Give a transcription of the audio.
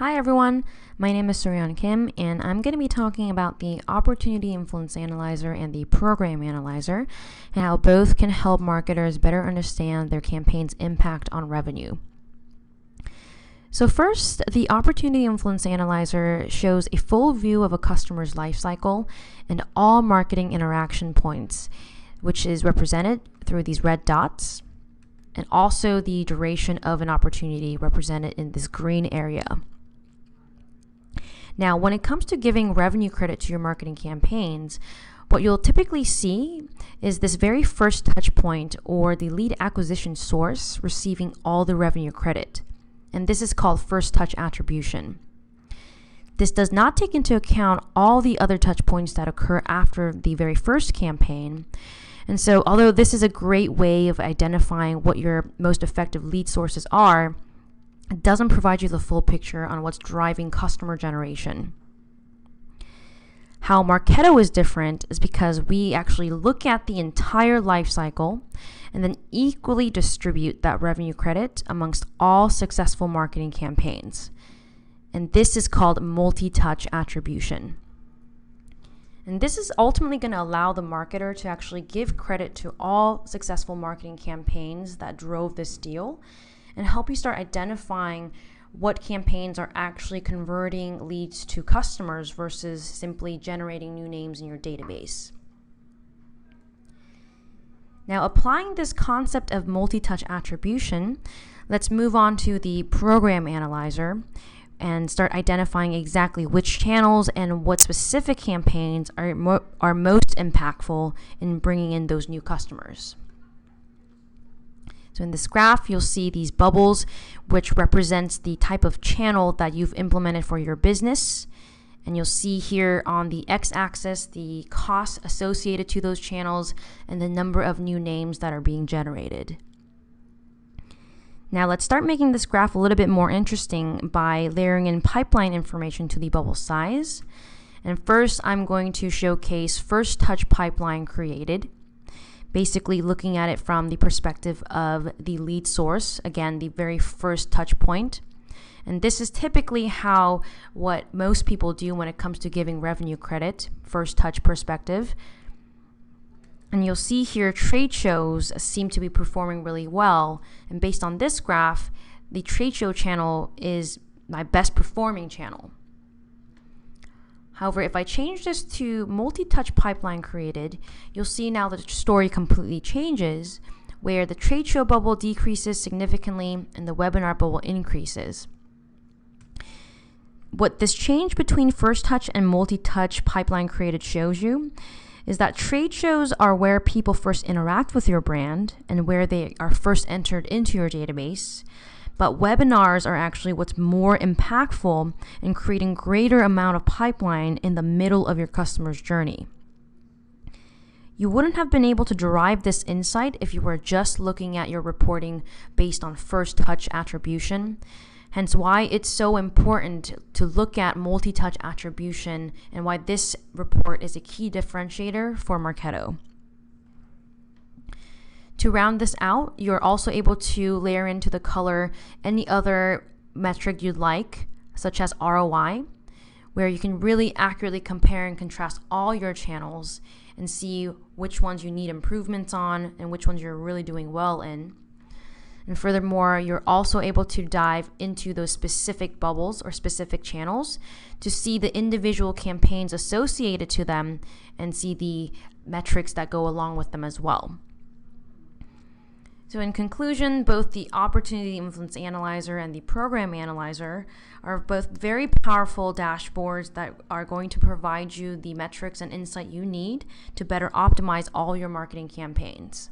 Hi everyone, my name is Suryan Kim and I'm going to be talking about the Opportunity Influence Analyzer and the Program Analyzer and how both can help marketers better understand their campaign's impact on revenue. So first, the Opportunity Influence Analyzer shows a full view of a customer's life cycle and all marketing interaction points, which is represented through these red dots, and also the duration of an opportunity represented in this green area. Now, when it comes to giving revenue credit to your marketing campaigns, what you'll typically see is this very first touch point or the lead acquisition source receiving all the revenue credit. And this is called first touch attribution. This does not take into account all the other touch points that occur after the very first campaign. And so, although this is a great way of identifying what your most effective lead sources are, it doesn't provide you the full picture on what's driving customer generation. How Marketo is different is because we actually look at the entire life cycle and then equally distribute that revenue credit amongst all successful marketing campaigns. And this is called multi-touch attribution. And this is ultimately going to allow the marketer to actually give credit to all successful marketing campaigns that drove this deal and help you start identifying what campaigns are actually converting leads to customers versus simply generating new names in your database. Now, applying this concept of multi-touch attribution, let's move on to the Program Analyzer and start identifying exactly which channels and what specific campaigns are most impactful in bringing in those new customers. So in this graph, you'll see these bubbles, which represents the type of channel that you've implemented for your business. And you'll see here on the x-axis the costs associated to those channels and the number of new names that are being generated. Now let's start making this graph a little bit more interesting by layering in pipeline information to the bubble size. And first, I'm going to showcase first touch pipeline created, basically looking at it from the perspective of the lead source, again, the very first touch point. And this is typically what most people do when it comes to giving revenue credit, first touch perspective. And you'll see here trade shows seem to be performing really well. And based on this graph, the trade show channel is my best performing channel. However, if I change this to multi-touch pipeline created, you'll see now that the story completely changes, where the trade show bubble decreases significantly and the webinar bubble increases. What this change between first touch and multi-touch pipeline created shows you is that trade shows are where people first interact with your brand and where they are first entered into your database. But webinars are actually what's more impactful in creating greater amount of pipeline in the middle of your customer's journey. You wouldn't have been able to derive this insight if you were just looking at your reporting based on first touch attribution. Hence why it's so important to look at multi-touch attribution and why this report is a key differentiator for Marketo. To round this out, you're also able to layer into the color any other metric you'd like, such as ROI, where you can really accurately compare and contrast all your channels and see which ones you need improvements on and which ones you're really doing well in. And furthermore, you're also able to dive into those specific bubbles or specific channels to see the individual campaigns associated to them and see the metrics that go along with them as well. So in conclusion, both the Opportunity Influence Analyzer and the Program Analyzer are both very powerful dashboards that are going to provide you the metrics and insight you need to better optimize all your marketing campaigns.